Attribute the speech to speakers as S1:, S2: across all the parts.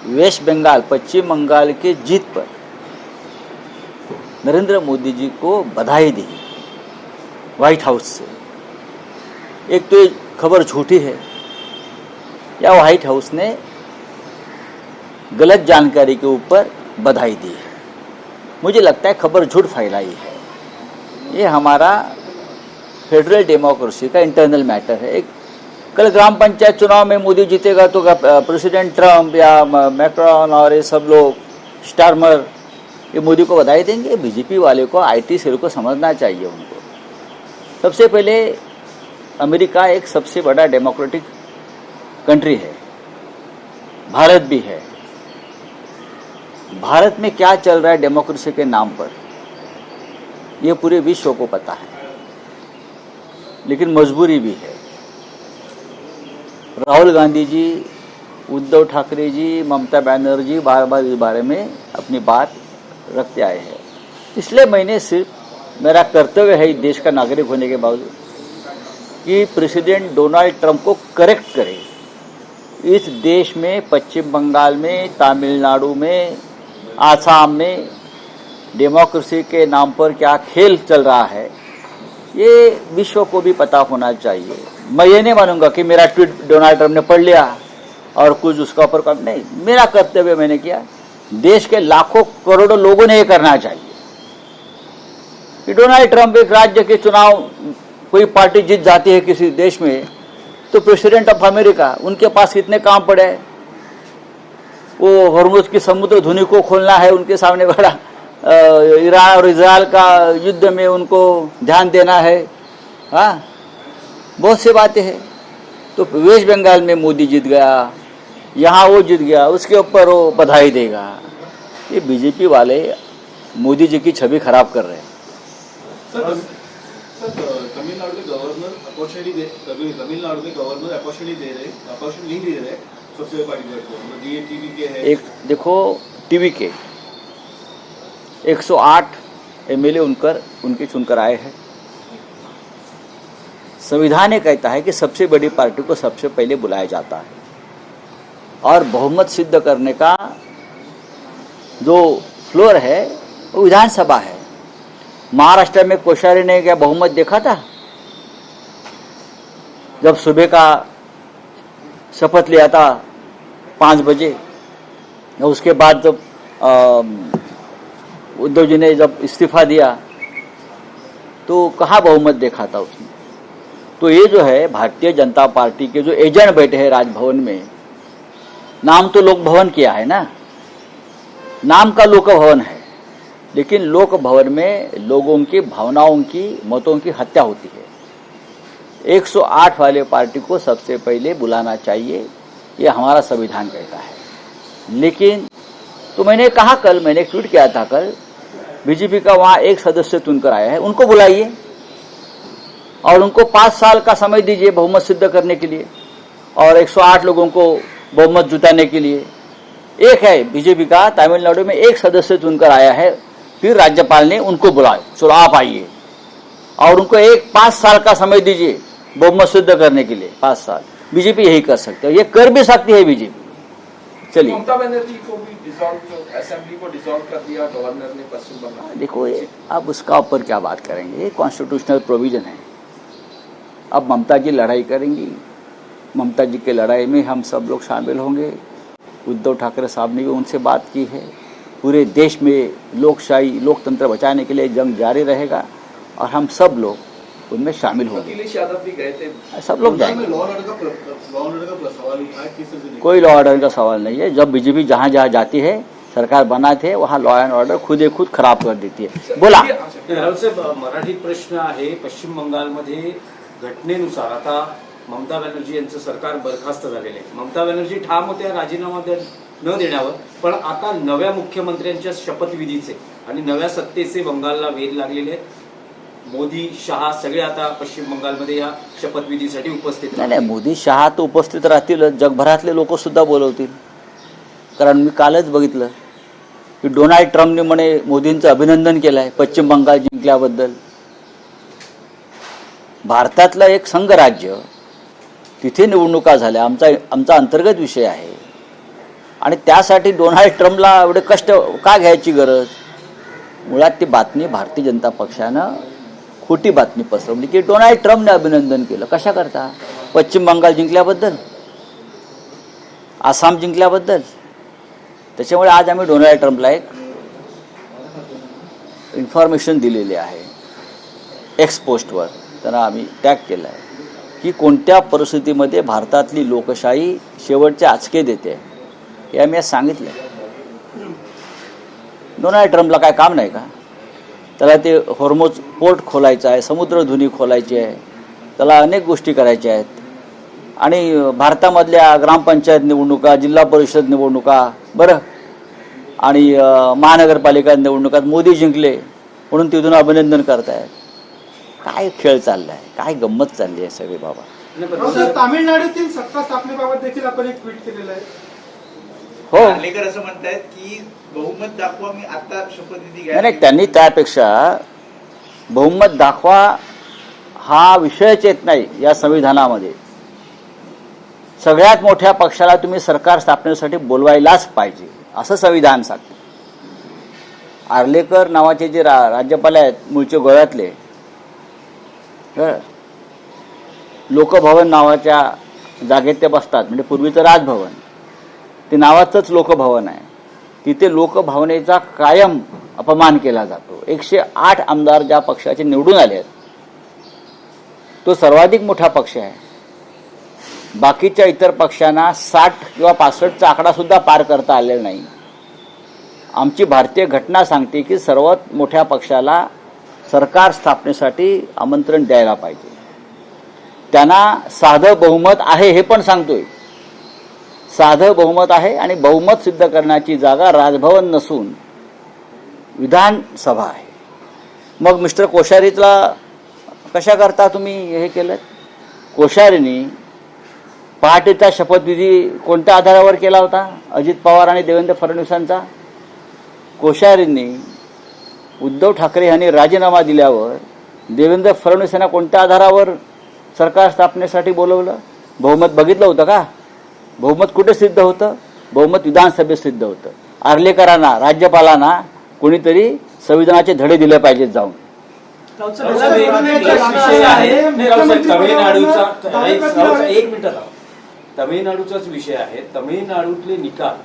S1: Waste Bengal, पश्चिम बंगाल के जीत पर नरेंद्र मोदी जी को बधाई दी white house से। एक तो ये खबर झूठी है या व्हाइट हाउस ने गलत जानकारी के ऊपर बधाई दी है। मुझे लगता है खबर झूठ फैलाई है। ये हमारा फेडरल डेमोक्रेसी का इंटरनल मैटर है। एक कल ग्राम पंचायत चुनाव में मोदी जीतेगा तो प्रेसिडेंट ट्रम्प या मैक्रॉन और ये सब लोग स्टारमर ये मोदी को बधाई देंगे? बीजेपी वाले को, आईटी सेल को समझना चाहिए उनको। सबसे पहले अमेरिका एक सबसे बड़ा डेमोक्रेटिक कंट्री है, भारत भी है। भारत में क्या चल रहा है डेमोक्रेसी के नाम पर ये पूरे विश्व को पता है, लेकिन मजबूरी भी है। राहुल गांधी जी, उद्धव ठाकरे जी, ममता बनर्जी बार बार इस बारे में अपनी बात रखते आए हैं। इसलिए मैंने सिर्फ मेरा कर्तव्य है इस देश का नागरिक होने के बावजूद कि प्रेसिडेंट डोनाल्ड ट्रंप को करेक्ट करे। इस देश में, पश्चिम बंगाल में, तमिलनाडु में, आसाम में डेमोक्रेसी के नाम पर क्या खेल चल रहा है ये विश्व को भी पता होना चाहिए। मैं ये नहीं मानूंगा कि मेरा ट्वीट डोनाल्ड ट्रंप ने पढ़ लिया और कुछ उसका ऊपर काम नहीं। मेरा कर्तव्य मैंने किया। देश के लाखों करोड़ों लोगों ने ये करना चाहिए कि डोनाल्ड ट्रंप एक राज्य के चुनाव कोई पार्टी जीत जाती है किसी देश में तो प्रेसिडेंट ऑफ अमेरिका, उनके पास कितने काम पड़े हैं। वो हॉर्मुज की समुद्र धुनी को खोलना है, उनके सामने बड़ा ईरान और इजराइल का युद्ध में उनको ध्यान देना है। हाँ, बहुत सी बातें हैं। तो वेस्ट बंगाल में मोदी जीत गया, यहाँ वो जीत गया, उसके ऊपर वो बधाई देगा। ये बीजेपी वाले मोदी जी की छवि खराब कर रहे हैं।
S2: तमिलनाडु के गवर्नर अपॉर्चुनिटी दे रहे, अपॉर्चुनिटी नहीं दे रहे सबसे बड़ी पार्टी को। ये टीवी के है।
S1: एक देखो, टीवी के 108 एमएलए उनके चुनकर आए हैं। संविधान ये कहता है कि सबसे बड़ी पार्टी को सबसे पहले बुलाया जाता है और बहुमत सिद्ध करने का जो फ्लोर है वो विधानसभा है। महाराष्ट्र में कोश्यारी ने क्या बहुमत देखा था? जब सुबह का शपथ लिया था 5 बजे, उसके बाद जब उद्धव जी ने जब इस्तीफा दिया तो कहाँ बहुमत देखा था उसने? तो ये जो है भारतीय जनता पार्टी के जो एजेंट बैठे हैं राजभवन में, नाम तो लोक भवन किया है ना, नाम का लोक भवन है, लेकिन लोक भवन में लोगों की भावनाओं की, मतों की हत्या होती है। 108 वाले पार्टी को सबसे पहले बुलाना चाहिए, ये हमारा संविधान कहता है। लेकिन तो मैंने कहा, कल मैंने एक ट्वीट किया था, कल बीजेपी का वहां एक सदस्य चुनकर आया है, उनको बुलाइए और उनको 5 साल का समय दीजिए बहुमत सिद्ध करने के लिए और 108 लोगों को बहुमत जुटाने के लिए। एक है बीजेपी का तमिलनाडु में एक सदस्य चुनकर आया है, फिर राज्यपाल ने उनको बुलाया, चलो आप आइए और उनको 5 साल का समय दीजिए बहुमत सिद्ध करने के लिए। 5 साल बीजेपी यही कर सकते है, ये कर भी सकती है बीजेपी। चलिए,
S3: ममता बनर्जी को भी असेंबली को डिसॉल्व कर दिया गवर्नर ने पश्चिम बंगाल।
S1: देखो, अब उसका ऊपर क्या बात करेंगे, ये कॉन्स्टिट्यूशनल प्रोविजन है। अब ममता जी लड़ाई करेंगी, ममता जी के लड़ाई में हम सब लोग शामिल होंगे। उद्धव ठाकरे साहब ने भी उनसे बात की है। पूरे देश में लोकशाही, लोकतंत्र बचाने के लिए जंग जारी रहेगा और हम सब लोग उनमें शामिल होंगे।
S3: अखिलेश यादव भी गए थे,
S1: सब लोग जाएंगे।
S2: लॉ ऑर्डर का सवाल उठा है, किस तरह से?
S1: कोई लॉ ऑर्डर का सवाल नहीं है। जब बीजेपी जहां जहां जाती है, सरकार बनाते वहां लॉ एंड ऑर्डर खुद खराब कर देती है। बोला
S4: मराठी प्रश्न आहे। पश्चिम बंगालमध्ये घटनेनुसार आता ममता बॅनर्जी यांचं सरकार बरखास्त झालेले आहे। ममता बॅनर्जी ठाम होत्या राजीनामा न देण्यावर, पण आता नव्या मुख्यमंत्र्यांच्या शपथविधीचे आणि नव्या सत्तेचे बंगालला वेध लागलेले आहेत। मोदी, शहा सगळे आता पश्चिम बंगालमध्ये या शपथविधीसाठी उपस्थित आहेत।
S1: नाही, मोदी शहा तो उपस्थित राहतील, जगभरातले लोक सुद्धा बोलवतील। कारण मी कालच बघितलं की डोनाल्ड ट्रम्पने म्हणे मोदींचं अभिनंदन केलंय पश्चिम बंगाल जिंकल्याबद्दल। भारतातलं एक संघराज्य, तिथे निवडणुका झाल्या, आमचा अंतर्गत विषय आहे। आणि त्यासाठी डोनाल्ड ट्रम्पला एवढे कष्ट का घ्यायची गरज? मुळात ती बातमी भारतीय जनता पक्षानं खोटी बातमी पसरवली की डोनाल्ड ट्रम्पने अभिनंदन केलं. कशा करता? पश्चिम बंगाल जिंकल्याबद्दल, आसाम जिंकल्याबद्दल. त्याच्यामुळे आज आम्ही डोनाल्ड ट्रम्पला एक इन्फॉर्मेशन दिलेली आहे एक्स पोस्टवर, त्यांना आम्ही टॅग केलं आहे की कोणत्या परिस्थितीमध्ये भारतातली लोकशाही शेवटचे आचके देते हे आम्ही आज सांगितलं. डोनाल्ड ट्रम्पला काय काम नाही का? त्याला ते हॉर्मोज पोर्ट खोलायचं आहे, समुद्रधुनी खोलायची आहे, त्याला अनेक गोष्टी करायच्या आहेत. आणि भारतामधल्या ग्रामपंचायत निवडणुका, जिल्हा परिषद निवडणुका, बरं, आणि महानगरपालिका निवडणुकात मोदी जिंकले म्हणून तिथून अभिनंदन करतायत. काय खेळ चाललाय, काय गंमत चालली आहे सगळी बाबा.
S5: तामिळनाडूतील सत्ता स्थापनेबाबत देखील आपण एक ट्विट केलेलं आहे.
S1: हो,
S6: नार्वेकर असं म्हणतायत की बहुमत दाखवा, मी आता शपथविधी घ्या.
S1: नाही, त्यांनी त्यापेक्षा बहुमत दाखवा हा विषयच येत नाही या संविधानामध्ये. सगळ्यात मोठ्या पक्षाला तुम्ही सरकार स्थापनेसाठी बोलवायलाच पाहिजे असं संविधान सांगते. आर्लेकर नावाचे जे राज्यपाल आहेत मूळचे गोव्यातले, लोकभवन नावाच्या जागेत ते बसतात. म्हणजे पूर्वीचं राजभवन, ते नावाचंच लोकभवन आहे. तिथे लोकभावनेचा कायम अपमान केला जातो. 108 आमदार ज्या पक्षाचे निवडून आले आहेत तो सर्वाधिक मोठा पक्ष आहे. बाकीच्या इतर पक्षांना 60 किंवा 65चा आकडा सुद्धा पार करता आलेला नाही. आमची भारतीय घटना सांगते की सर्वात मोठ्या पक्षाला सरकार स्थापनेसाठी आमंत्रण द्यायला पाहिजे. त्यांना साधं बहुमत आहे हे पण सांगतोय. साधं बहुमत आहे आणि बहुमत सिद्ध करण्याची जागा राजभवन नसून विधानसभा आहे. मग मिस्टर कोश्यारीला कशा करता तुम्ही हे केलं? कोश्यारींनी पहाटेचा शपथविधी कोणत्या आधारावर केला होता? अजित पवार आणि देवेंद्र फडणवीसांचा. कोश्यारींनी उद्धव ठाकरे यांनी राजीनामा दिल्यावर देवेंद्र फडणवीस यांना कोणत्या आधारावर सरकार स्थापनेसाठी बोलवलं? बहुमत बघितलं होतं का? बहुमत कुठे सिद्ध होतं? बहुमत विधानसभेत सिद्ध होतं. आर्लेकरांना, राज्यपालांना कोणीतरी संविधानाचे धडे दिले पाहिजेत जाऊन.
S4: तमिळनाडूचाच विषय आहे. तमिळनाडूतले निकाल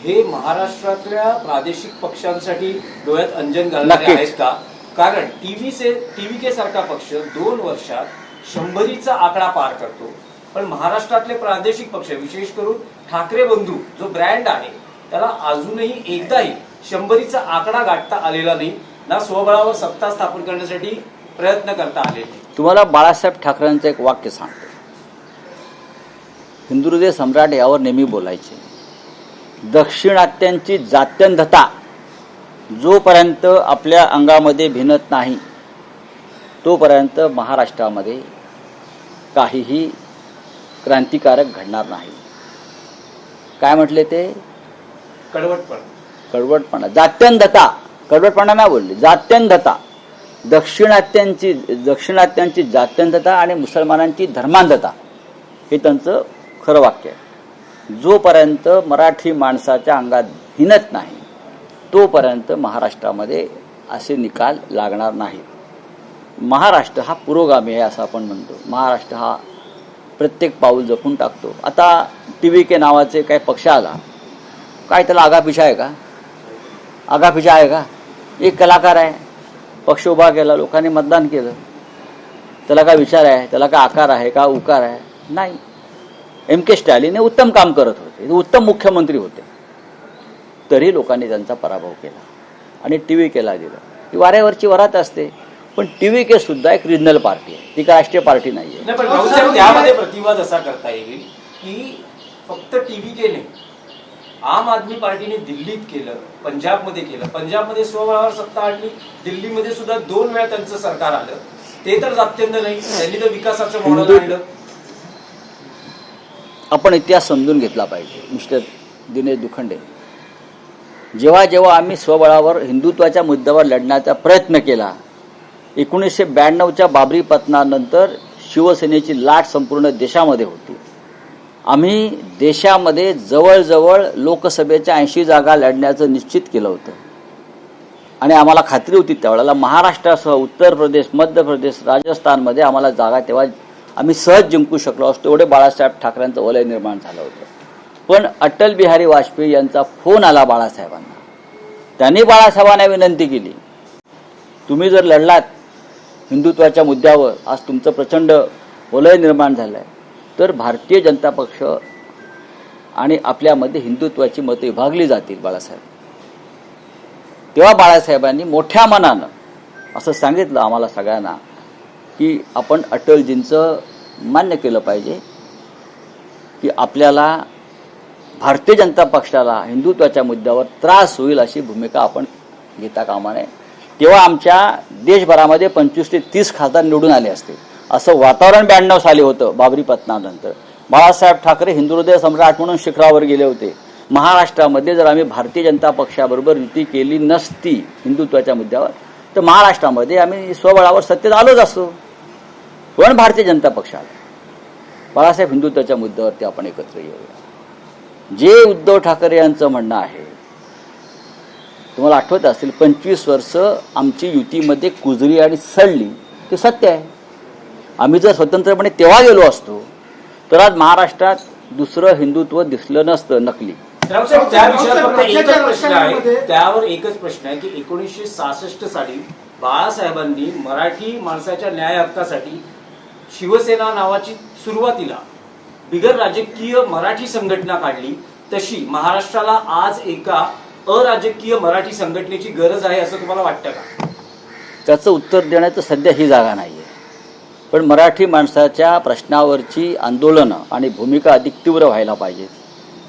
S4: हे महाराष्ट्रातल्या प्रादेशिक पक्षांसाठी डोळ्यात अंजन घालणारे आहेत का? कारण टीव्हीके सारखा पक्ष 2 वर्षात 100चा आकडा पार करतो. पण महाराष्ट्रातले प्रादेशिक पक्ष, विशेष करून ठाकरे बंधू जो ब्रँड आहे, त्याला अजूनही एकदाही 100चा आकडा गाठता आलेला नाही. ना स्वबळावर सत्ता स्थापन करण्यासाठी प्रयत्न करता आले.
S1: तुम्हाला बाळासाहेब ठाकरेंचं एक वाक्य सांगतो. हिंदू हृदय सम्राट यावर नेहमी बोलायचे, दक्षिणात्यांची जात्यंधता जोपर्यंत आपल्या अंगामध्ये भिनत नाही तोपर्यंत महाराष्ट्रामध्ये काहीही क्रांतिकारक घडणार नाही. काय म्हटले ते? कडवटपणा, जात्यंधता. कडवटपणा नाही बोलले, जात्यंधता. दक्षिणात्यांची जात्यंधता आणि मुसलमानांची धर्मांधता हे त्यांचं खरं वाक्य आहे. जोपर्यंत मराठी माणसाच्या अंगात भिनत नाही तोपर्यंत महाराष्ट्रामध्ये असे निकाल लागणार नाहीत. महाराष्ट्र हा पुरोगामी आहे असं आपण म्हणतो. महाराष्ट्र हा प्रत्येक पाऊल जपून टाकतो. आता TVK नावाचे काही पक्ष आला, काय त्याला आगापिछा आहे का? आगापिछा आहे का? एक कलाकार आहे, पक्ष उभा केला, लोकांनी मतदान केलं, त्याला काय विचार आहे? त्याला काय आकार आहे का? उकार आहे? नाही. MK स्टॅलिन हे उत्तम काम करत होते, उत्तम मुख्यमंत्री होते, तरी लोकांनी त्यांचा पराभव केला आणि TVKला दिलं. ही वाऱ्यावरची वरात असते. पण TVK सुद्धा एक रिजनल पार्टी आहे, ती राष्ट्रीय पार्टी नाहीये.
S4: पण भाऊसाहेब, त्यामध्ये प्रतिवाद असा करता येईल की फक्त TVK नाही, आम आदमी पार्टीने दिल्लीत केलं, पंजाबमध्ये केलं. पंजाबमध्ये स्वबळावर सत्ता आणली, दिल्लीमध्ये सुद्धा 2 वेळा त्यांचं सरकार आलं. ते तर जात्यंध नाही, त्यांनी तर विकासाचं मॉडेल आणलं.
S1: आपण इतिहास समजून घेतला पाहिजे. मिस्टर दिनेश दुखंडे, जेव्हा जेव्हा आम्ही स्वबळावर हिंदुत्वाच्या मुद्द्यावर लढण्याचा प्रयत्न केला, 1992च्या बाबरी पतनानंतर शिवसेनेची लाट संपूर्ण देशामध्ये होती. आम्ही देशामध्ये जवळजवळ लोकसभेच्या 80 जागा लढण्याचं निश्चित केलं होतं आणि आम्हाला खात्री होती त्यावेळेला महाराष्ट्रासह उत्तर प्रदेश, मध्य प्रदेश, राजस्थानमध्ये आम्हाला जागा तेव्हा आम्ही सहज जिंकू शकलो असतो. एवढे बाळासाहेब ठाकरेंचं वलय निर्माण झालं होतं. पण अटल बिहारी वाजपेयी यांचा फोन आला बाळासाहेबांना. त्यांनी बाळासाहेबांना विनंती केली, तुम्ही जर लढलात हिंदुत्वाच्या मुद्द्यावर, आज तुमचं प्रचंड वलय निर्माण झालं आहे, तर भारतीय जनता पक्ष आणि आपल्यामध्ये हिंदुत्वाची मतं विभागली जातील बाळासाहेब. तेव्हा बाळासाहेबांनी मोठ्या मनानं असं सांगितलं आम्हाला सगळ्यांना की आपण अटलजींचं मान्य केलं पाहिजे की आपल्याला भारतीय जनता पक्षाला हिंदुत्वाच्या मुद्द्यावर त्रास होईल अशी भूमिका आपण घेता कामा नये. तेव्हा आमच्या देशभरामध्ये 25 ते 30 खासदार निवडून आले असते असं वातावरण 92 साली होतं. बाबरी पतनानंतर बाळासाहेब ठाकरे हिंदुहृदय सम्राट म्हणून शिखरावर गेले होते. महाराष्ट्रामध्ये जर आम्ही भारतीय जनता पक्षाबरोबर युती केली नसती हिंदुत्वाच्या मुद्द्यावर, तर महाराष्ट्रामध्ये आम्ही स्वबळावर सत्तेत आलोच असतो. पण भारतीय जनता पक्षाला बाळासाहेब हिंदुत्वाच्या मुद्द्यावरती आपण एकत्र येऊया. जे उद्धव ठाकरे यांचं म्हणणं आहे, तुम्हाला आठवत असेल 25 वर्ष आमची युतीमध्ये कुजली आणि सडली, ते सत्य आहे. आम्ही जर स्वतंत्रपणे तेव्हा गेलो असतो तर आज महाराष्ट्रात दुसरं हिंदुत्व दिसलं नसतं, नकली.
S4: राव साहेब, त्या विषयावर फक्त एकच प्रश्न आहे, त्यावर एकच प्रश्न आहे की 1966 साली बाळासाहेबांनी मराठी माणसाच्या न्याय हक्कासाठी शिवसेना नावाची सुरुवातीला बिगर राजकीय मराठी संघटना काढली. तशी महाराष्ट्राला आज एका अराजकीय मराठी संघटनेची गरज आहे असं तुम्हाला वाटतं का?
S1: त्याचं उत्तर देण्याचं सध्या ही जागा नाही आहे. पण मराठी माणसाच्या प्रश्नावरची आंदोलनं आणि भूमिका अधिक तीव्र व्हायला पाहिजेत.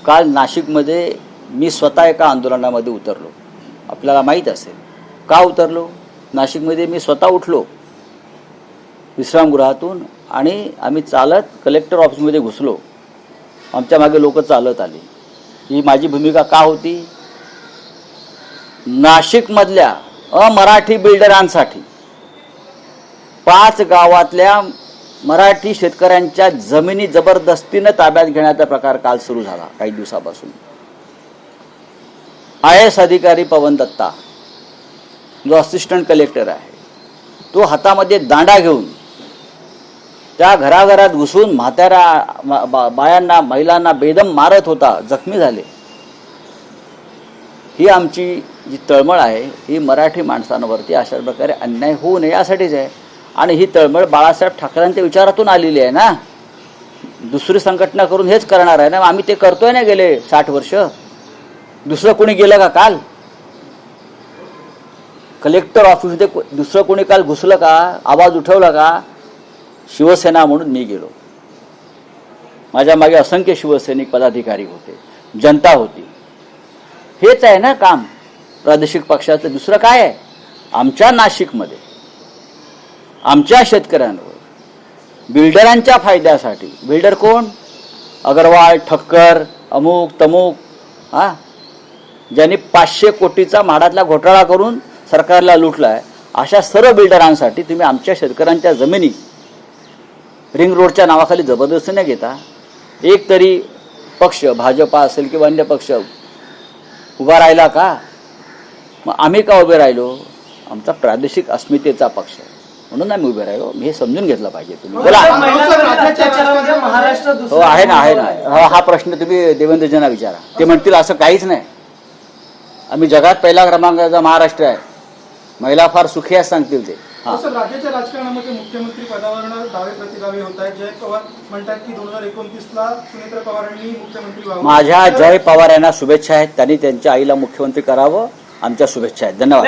S1: काल नाशिकमध्ये मी स्वतः एका आंदोलनामध्ये उतरलो. आपल्याला माहीत असेल का उतरलो. नाशिकमध्ये मी स्वतः उठलो विश्रामगृहातून आणि आम्ही चालत कलेक्टर ऑफिसमध्ये घुसलो. आमच्या मागे लोक चालत आली. ही माझी भूमिका का होती, नाशिकमधल्या अमराठी बिल्डरांसाठी 5 गावातल्या मराठी शेतकऱ्यांच्या जमिनी जबरदस्तीनं ताब्यात घेण्याचा प्रकार काल सुरू झाला. काही दिवसापासून IAS अधिकारी पवन दत्ता जो असिस्टंट कलेक्टर आहे, तो हातामध्ये दांडा घेऊन त्या घराघरात घुसून म्हाताऱ्या बायांना, महिलांना बेदम मारत होता, जखमी झाले. ही आमची जी तळमळ आहे ही मराठी माणसांवरती अशा प्रकारे अन्याय होऊ नये यासाठीच आहे. आणि ही तळमळ बाळासाहेब ठाकरेंच्या विचारातून आलेली आहे ना. दुसरी संघटना करून हेच करणार आहे ना. आम्ही ते करतोय ना गेले 60 वर्ष. दुसरं कोणी गेलं का काल कलेक्टर ऑफिसमध्ये? दुसरं कोणी काल घुसलं का, आवाज उठवला का? शिवसेना म्हणून मी गेलो. माझ्या मागे असंख्य शिवसैनिक पदाधिकारी होते, जनता होती. हेच आहे ना काम प्रादेशिक पक्षाचं. दुसरं काय आहे? आमच्या नाशिकमध्ये आमच्या शेतकऱ्यांवर बिल्डरांच्या फायद्यासाठी, बिल्डर कोण? अगरवाल, ठक्कर, अमुक तमुक, ज्यांनी 500 कोटीचा म्हाडातला घोटाळा करून सरकारला लुटलाय, अशा सर्व बिल्डरांसाठी तुम्ही आमच्या शेतकऱ्यांच्या जमिनी रिंग रोडच्या नावाखाली जबरदस्तीने घेता. एक तरी पक्ष, भाजपा असेल किंवा अन्य पक्ष उभा राहिला का? मग आम्ही का उभे राहिलो? आमचा प्रादेशिक अस्मितेचा पक्ष म्हणून आम्ही उभे राहिलो. हे समजून घेतलं पाहिजे. तुम्ही बोला. हो, आहे ना, आहे ना. हा प्रश्न तुम्ही देवेंद्रजींना विचारा. ते म्हणतील असं काहीच नाही. आम्ही जगात पहिला क्रमांकाचा महाराष्ट्र आहे. महिला फार सुखी आहेत सांगतील ते.
S5: राज्याच्या राजकारणामध्ये मुख्यमंत्री पदावर दावे प्रतिदावे होत आहेत. जयंत पवार म्हणतात की 2029ला सुनेत्रा पवारांनी मुख्यमंत्री व्हावं.
S1: माझ्या जय पवार यांना शुभेच्छा आहेत. त्यांनी त्यांच्या आईला मुख्यमंत्री करावं. आमच्या शुभेच्छा आहेत. धन्यवाद.